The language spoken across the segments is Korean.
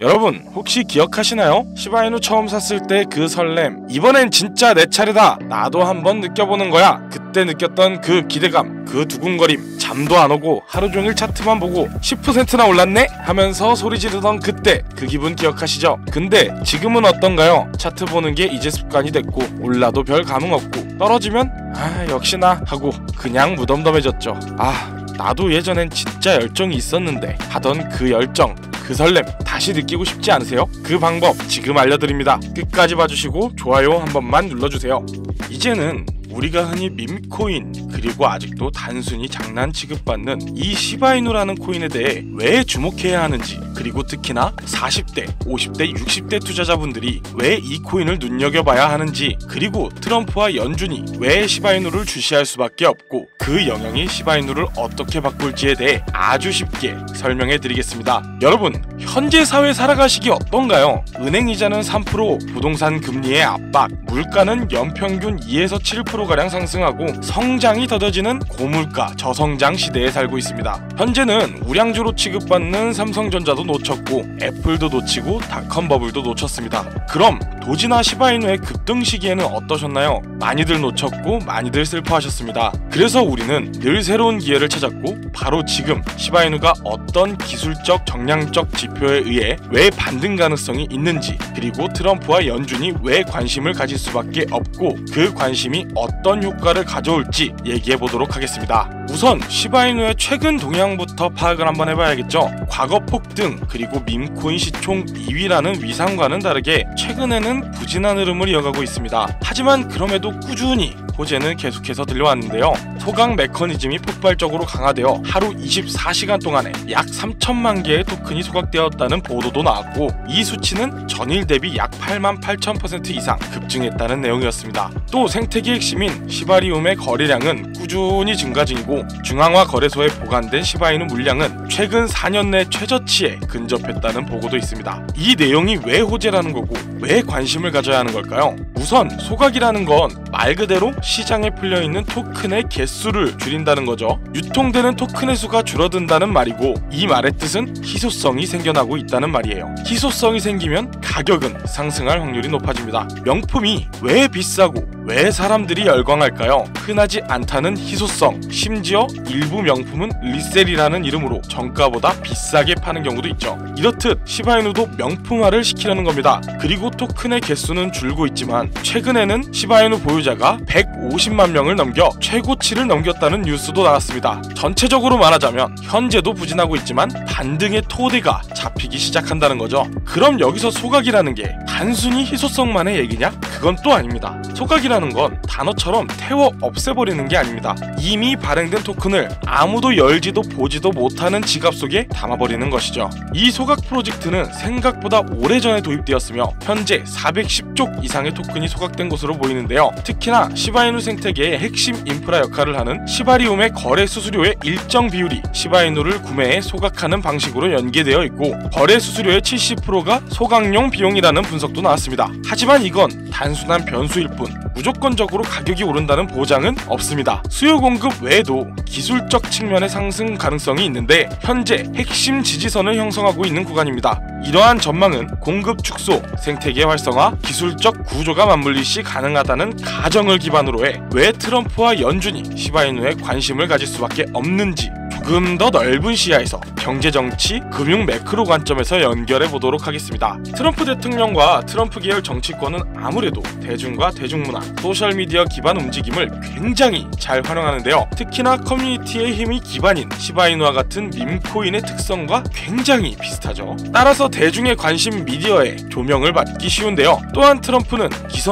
여러분 혹시 기억하시나요? 시바이누 처음 샀을 때 그 설렘, 이번엔 진짜 내 차례다, 나도 한번 느껴보는 거야, 그때 느꼈던 그 기대감, 그 두근거림, 잠도 안 오고 하루종일 차트만 보고 10%나 올랐네? 하면서 소리 지르던 그때 그 기분 기억하시죠? 근데 지금은 어떤가요? 차트 보는 게 이제 습관이 됐고 올라도 별 감흥 없고 떨어지면 역시나 하고 그냥 무덤덤해졌죠. 나도 예전엔 진짜 열정이 있었는데 하던 그 열정, 그 설렘 다시 느끼고 싶지 않으세요? 그 방법 지금 알려드립니다. 끝까지 봐주시고 좋아요 한 번만 눌러주세요. 이제는 우리가 흔히 밈코인, 그리고 아직도 단순히 장난 취급받는 이 시바이누라는 코인에 대해 왜 주목해야 하는지, 그리고 특히나 40대, 50대, 60대 투자자분들이 왜 이 코인을 눈여겨봐야 하는지, 그리고 트럼프와 연준이 왜 시바이누를 주시할 수밖에 없고 그 영향이 시바이누를 어떻게 바꿀지에 대해 아주 쉽게 설명해 드리겠습니다. 여러분, 현재 사회 살아가시기 어떤가요? 은행 이자는 3%, 부동산 금리의 압박, 물가는 연평균 2에서 7%가량 상승하고 성장이 더뎌지는 고물가, 저성장 시대에 살고 있습니다. 현재는 우량주로 취급받는 삼성전자도 놓쳤고 애플도 놓치고 닷컴 버블도 놓쳤습니다. 그럼 도지나 시바이누의 급등 시기에는 어떠셨나요? 많이들 놓쳤고 많이들 슬퍼하셨습니다. 그래서 우리는 늘 새로운 기회를 찾았고 바로 지금 시바이누가 어떤 기술적, 정량적 지표에 의해 왜 반등 가능성이 있는지, 그리고 트럼프와 연준이 왜 관심을 가질 수밖에 없고 그 관심이 어떤 효과를 가져올지 얘기해 보도록 하겠습니다. 우선 시바이누의 최근 동향부터 파악을 한번 해봐야겠죠. 과거 폭등, 그리고 밈코인 시총 2위라는 위상과는 다르게 최근에는 부진한 흐름을 이어가고 있습니다. 하지만 그럼에도 꾸준히 호재는 계속해서 들려왔는데요. 소각 메커니즘이 폭발적으로 강화되어 하루 24시간 동안에 약 3천만 개의 토큰이 소각되었다는 보도도 나왔고 이 수치는 전일 대비 약 88,000% 이상 급증했다는 내용이었습니다. 또 생태계 핵심인 시바리움의 거래량은 꾸준히 증가 중이고 중앙화 거래소에 보관된 시바이누 물량은 최근 4년 내 최저치에 근접했다는 보고도 있습니다. 이 내용이 왜 호재라는 거고 왜 관심을 가져야 하는 걸까요? 우선 소각이라는 건 말 그대로 시장에 풀려있는 토큰의 개수를 줄인다는 거죠. 유통되는 토큰의 수가 줄어든다는 말이고 이 말의 뜻은 희소성이 생겨나고 있다는 말이에요. 희소성이 생기면 가격은 상승할 확률이 높아집니다. 명품이 왜 비싸고 왜 사람들이 열광할까요? 흔하지 않다는 희소성, 심지어 일부 명품은 리셀이라는 이름으로 정가보다 비싸게 파는 경우도 있죠. 이렇듯 시바이누도 명품화를 시키려는 겁니다. 그리고 토큰의 개수는 줄고 있지만 최근에는 시바이누 보유자가 150만 명을 넘겨 최고치를 넘겼다는 뉴스도 나왔습니다. 전체적으로 말하자면 현재도 부진하고 있지만 반등의 토대가 잡히기 시작한다는 거죠. 그럼 여기서 소각이라는 게 단순히 희소성만의 얘기냐? 그건 또 아닙니다. 소각이라는 건 단어처럼 태워 없애버리는 게 아닙니다. 이미 발행된 토큰을 아무도 열지도 보지도 못하는 지갑 속에 담아버리는 것이죠. 이 소각 프로젝트는 생각보다 오래전에 도입되었으며 현재 410쪽 이상의 토큰이 소각된 것으로 보이는데요. 특히나 시바이누 생태계의 핵심 인프라 역할을 하는 시바리움의 거래 수수료의 일정 비율이 시바이누를 구매해 소각하는 방식으로 연계되어 있고 거래 수수료의 70%가 소각용 비용이라는 분석도 나왔습니다. 하지만 이건 단순한 변수일 뿐 무조건적으로 가격이 오른다는 보장은 없습니다. 수요 공급 외에도 기술적 측면의 상승 가능성이 있는데 현재 핵심 지지선을 형성하고 있는 구간입니다. 이러한 전망은 공급 축소, 생태계 활성화, 기술적 구조가 맞물리 시 가능하다는 가정을 기반으로 해 왜 트럼프와 연준이 시바이누에 관심을 가질 수밖에 없는지 조금 더 넓은 시야에서 경제, 정치, 금융 매크로 관점에서 연결해 보도록 하겠습니다. 트럼프 대통령과 트럼프 계열 정치권은 아무래도 대중과 대중문화, 소셜미디어 기반 움직임을 굉장히 잘 활용하는데요. 특히나 커뮤니티의 힘이 기반인 시바이누와 같은 밈코인의 특성과 굉장히 비슷하죠. 따라서 대중의 관심 미디어에 조명을 받기 쉬운데요. 또한 트럼프는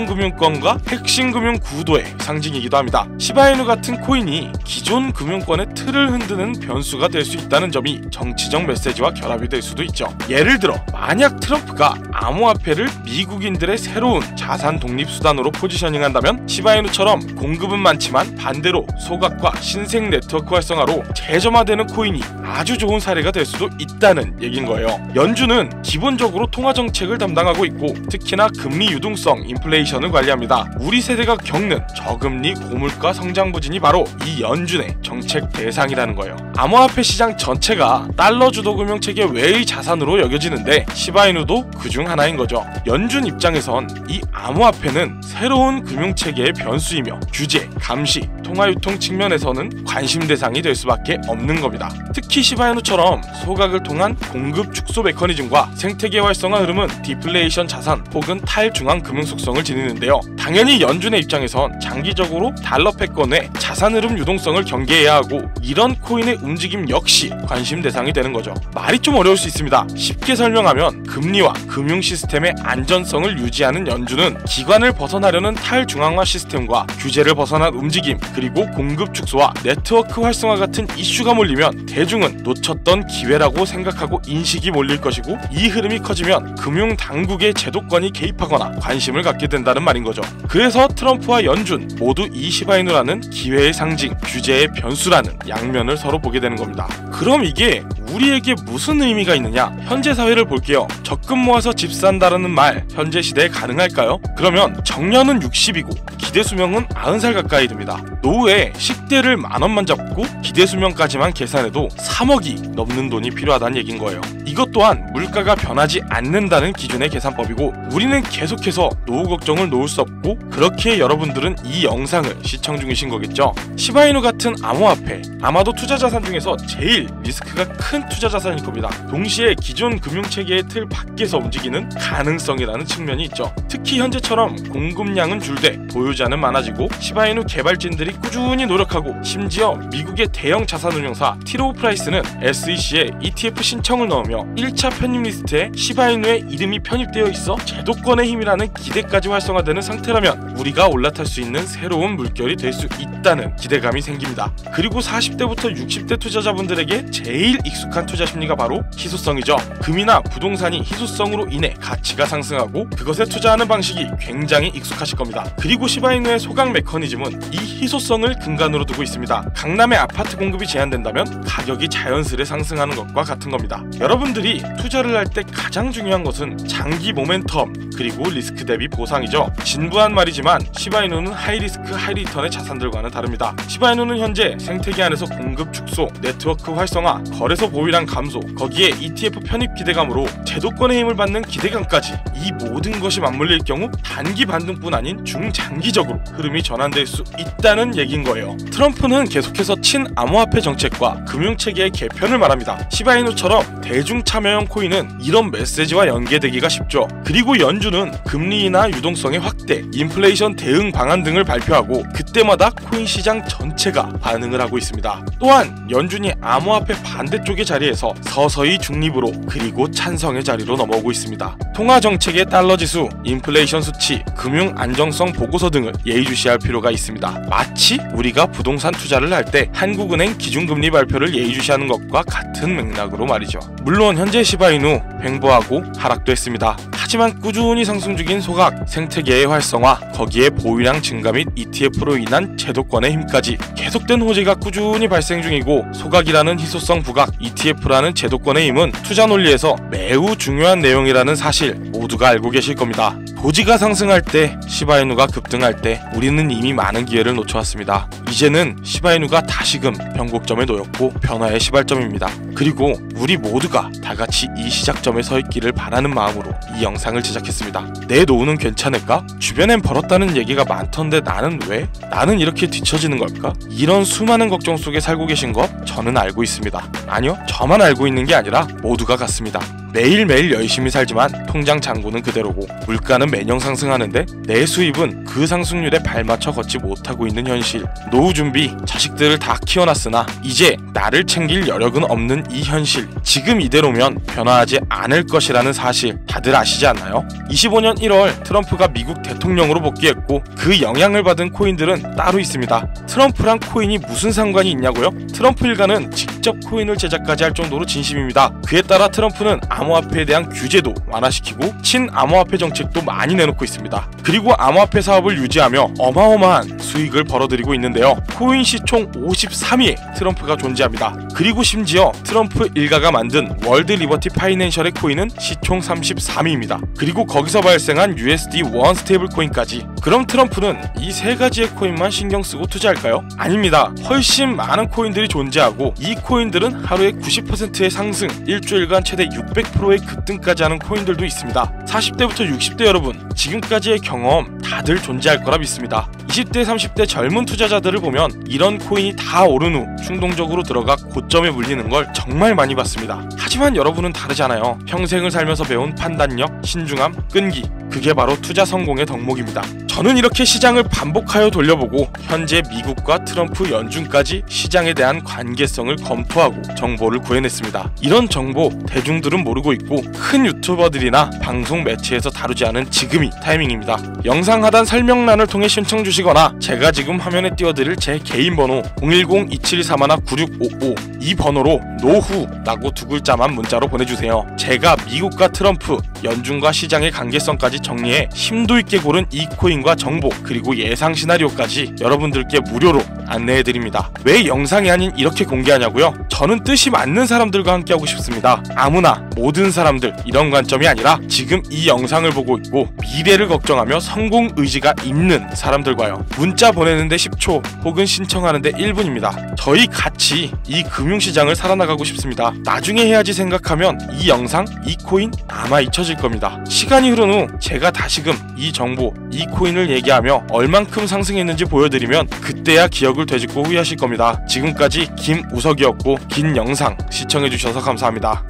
기성금융권과 핵심 금융 구도의 상징이기도 합니다. 시바이누 같은 코인이 기존 금융권의 틀을 흔드는 변수가 될 수 있다는 점이 정치적 메시지와 결합이 될 수도 있죠. 예를 들어 만약 트럼프가 암호화폐를 미국인들의 새로운 자산 독립 수단으로 포지셔닝한다면 시바이누처럼 공급은 많지만 반대로 소각과 신생 네트워크 활성화로 재점화되는 코인이 아주 좋은 사례가 될 수도 있다는 얘긴 거예요. 연준은 기본적으로 통화 정책을 담당하고 있고 특히나 금리 유동성, 인플레이션을 관리합니다. 우리 세대가 겪는 저금리, 고물가, 성장 부진이 바로 이 연준의 정책 대상이라는 거예요. 암호화폐 시장 전체가 달러 주도 금융체계 외의 자산으로 여겨지는데 시바이누도 그중 하나인 거죠. 연준 입장에선 이 암호화폐는 새로운 금융체계의 변수이며 규제, 감시, 통화유통 측면에서는 관심 대상이 될 수밖에 없는 겁니다. 특히 시바이누처럼 소각을 통한 공급 축소 메커니즘과 생태계 활성화 흐름은 디플레이션 자산 혹은 탈중앙 금융 속성을 지니는데요. 당연히 연준의 입장에선 장기적으로 달러 패권의 자산 흐름 유동성을 경계해야 하고 이런 코인의 움직임 역시 관심 대상이 되는 거죠. 말이 좀 어려울 수 있습니다. 쉽게 설명하면 금리와 금융 시스템의 안전성을 유지하는 연준은 기관을 벗어나려는 탈중앙화 시스템과 규제를 벗어난 움직임 그리고 공급 축소와 네트워크 활성화 같은 이슈가 몰리면 대중은 놓쳤던 기회라고 생각하고 인식이 몰릴 것이고 이 흐름이 커지면 금융 당국의 제도권이 개입하거나 관심을 갖게 된다는 말인 거죠. 그래서 트럼프와 연준 모두 이 시바이누라는 기회의 상징, 규제의 변수라는 양면을 서로 보게 되는 겁니다. 그럼 이게 우리에게 무슨 의미가 있느냐? 현재 사회를 볼게요. 적금 모아서 집 산다라는 말 현재 시대에 가능할까요? 그러면 정년은 60이고 기대 수명은 90살 가까이 됩니다. 노후에 식대를 10,000원만 잡고 기대 수명까지만 계산해도 3억이 넘는 돈이 필요하다는 얘긴 거예요. 이것 또한 물가가 변하지 않는다는 기준의 계산법이고 우리는 계속해서 노후 걱정을 놓을 수 없고 그렇게 여러분들은 이 영상을 시청 중이신 거겠죠. 시바이누 같은 암호화폐 아마도 투자자산 중에서 제일 리스크가 큰 투자자산일 겁니다. 동시에 기존 금융체계의 틀 밖에서 움직이는 가능성이라는 측면이 있죠. 특히 현재처럼 공급량은 줄되 보유자는 많아지고 시바이누 개발진들이 꾸준히 노력하고 심지어 미국의 대형 자산운용사 티로우 프라이스는 SEC에 ETF 신청을 넣으며 1차 편입 리스트에 시바이누의 이름이 편입되어 있어 제도권의 힘이라는 기대까지 활성화되는 상태라면 우리가 올라탈 수 있는 새로운 물결이 될 수 있다는 기대감이 생깁니다. 그리고 40대부터 60대 투자자분들에게 제일 익숙한 투자 심리가 바로 희소성이죠. 금이나 부동산이 희소성으로 인해 가치가 상승하고 그것에 투자하는 방식이 굉장히 익숙하실 겁니다. 그리고 시바이누의 소각 메커니즘은 이 희소성을 근간으로 두고 있습니다. 강남의 아파트 공급이 제한된다면 가격이 자연스레 상승하는 것과 같은 겁니다. 여러분들이 투자를 할 때 가장 중요한 것은 장기 모멘텀 그리고 리스크 대비 보상이죠. 진부한 말이지만 시바이누는 하이리스크 하이리턴의 자산들과는 다릅니다. 시바이누는 현재 생태계 안에서 공급 축소, 네트워크 활성화, 거래소 보유량 감소, 거기에 ETF 편입 기대감으로 제도권의 힘을 받는 기대감까지 이 모든 것이 맞물릴 경우 단기 반등뿐 아닌 중장기적으로 흐름이 전환될 수 있다는 얘긴 거예요. 트럼프는 계속해서 친암호화폐 정책과 금융체계의 개편을 말합니다. 시바이누처럼 대중 참여형 코인은 이런 메시지와 연계되기가 쉽죠. 그리고 연준은 금리나 유동성의 확대, 인플레이션 대응 방안 등을 발표하고 그때마다 코인 시장 전체가 반응을 하고 있습니다. 또한 연준이 암호화폐 반대쪽의 자리에서 서서히 중립으로 그리고 찬성의 자리로 넘어오고 있습니다. 통화정책의 달러지수, 인플레이션 수치, 금융 안정성 보고서 등을 예의주시할 필요가 있습니다. 마치 우리가 부동산 투자를 할 때 한국은행 기준금리 발표를 예의주시하는 것과 같은 맥락으로 말이죠. 물론 현재 시바이누 횡보하고 하락도 했습니다. 하지만 꾸준히 상승 중인 소각, 생태계의 활성화, 거기에 보유량 증가 및 ETF로 인한 제도권의 힘까지 계속된 호재가 꾸준히 발생 중이고 소각이라는 희소성 부각, ETF라는 제도권의 힘은 투자 논리에서 매우 중요한 내용이라는 사실 모두가 알고 계실 겁니다. 도지가 상승할 때, 시바이누가 급등할 때 우리는 이미 많은 기회를 놓쳐왔습니다. 이제는 시바이누가 다시금 변곡점에 놓였고 변화의 시발점입니다. 그리고 우리 모두가 다같이 이 시작점에 서 있기를 바라는 마음으로 이 영상을 제작했습니다. 내 노후는 괜찮을까? 주변엔 벌었다는 얘기가 많던데 나는 왜? 나는 이렇게 뒤처지는 걸까? 이런 수많은 걱정 속에 살고 계신 것 저는 알고 있습니다. 아니요, 저만 알고 있는 게 아니라 모두가 같습니다. 매일매일 열심히 살지만 통장 잔고는 그대로고 물가는 매년 상승하는데 내 수입은 그 상승률에 발맞춰 걷지 못하고 있는 현실. 노후 준비, 자식들을 다 키워놨으나 이제 나를 챙길 여력은 없는 이 현실. 지금 이대로면 변화하지 않을 것이라는 사실 다들 아시지 않나요? 25년 1월 트럼프가 미국 대통령으로 복귀했고 그 영향을 받은 코인들은 따로 있습니다. 트럼프랑 코인이 무슨 상관이 있냐고요? 트럼프 일가는 직접 코인을 제작까지 할 정도로 진심입니다. 그에 따라 트럼프는 암호화폐에 대한 규제도 완화시키고 친암호화폐 정책도 많이 내놓고 있습니다. 그리고 암호화폐 사업을 유지하며 어마어마한 수익을 벌어들이고 있는데요. 코인 시총 53위에 트럼프가 존재합니다. 그리고 심지어 트럼프 일가가 만든 월드 리버티 파이낸셜의 코인은 시총 33위입니다. 그리고 거기서 발생한 USD1 스테이블 코인까지. 그럼 트럼프는 이 세 가지의 코인만 신경 쓰고 투자할까요? 아닙니다. 훨씬 많은 코인들이 존재하고 이 코인 코인들은 하루에 90%의 상승, 일주일간 최대 600%의 급등까지 하는 코인들도 있습니다. 40대부터 60대 여러분, 지금까지의 경험 다들 존재할 거라 믿습니다. 20대, 30대 젊은 투자자들을 보면 이런 코인이 다 오른 후 충동적으로 들어가 고점에 물리는 걸 정말 많이 봤습니다. 하지만 여러분은 다르잖아요. 평생을 살면서 배운 판단력, 신중함, 끈기, 그게 바로 투자 성공의 덕목입니다. 저는 이렇게 시장을 반복하여 돌려보고 현재 미국과 트럼프 연준까지 시장에 대한 관계성을 검토하고 정보를 구해냈습니다. 이런 정보 대중들은 모르고 있고 큰 유튜버들이나 방송 매체에서 다루지 않은 지금이 타이밍입니다. 영상 하단 설명란을 통해 신청 주시거나 제가 지금 화면에 띄워드릴 제 개인 번호 010-2731-9655 이 번호로 노후라고 두 글자만 문자로 보내주세요. 제가 미국과 트럼프, 연준과 시장의 관계성까지 정리해 심도 있게 고른 이 코인과 정보 그리고 예상 시나리오까지 여러분들께 무료로 안내해드립니다. 왜 영상이 아닌 이렇게 공개하냐고요? 저는 뜻이 맞는 사람들과 함께하고 싶습니다. 아무나, 모든 사람들 이런 관점이 아니라 지금 이 영상을 보고 있고 미래를 걱정하며 성공 의지가 있는 사람들과요. 문자 보내는데 10초 혹은 신청하는데 1분입니다. 저희 같이 이 금융시장을 살아나가고 싶습니다. 나중에 해야지 생각하면 이 영상, 이 코인 아마 잊혀질 겁니다. 시간이 흐른 후 제가 다시금 이 정보, 이 코인을 얘기하며 얼만큼 상승했는지 보여드리면 그때야 기억을 되짚고 후회하실 겁니다. 지금까지 김우석이었고 긴 영상 시청해주셔서 감사합니다.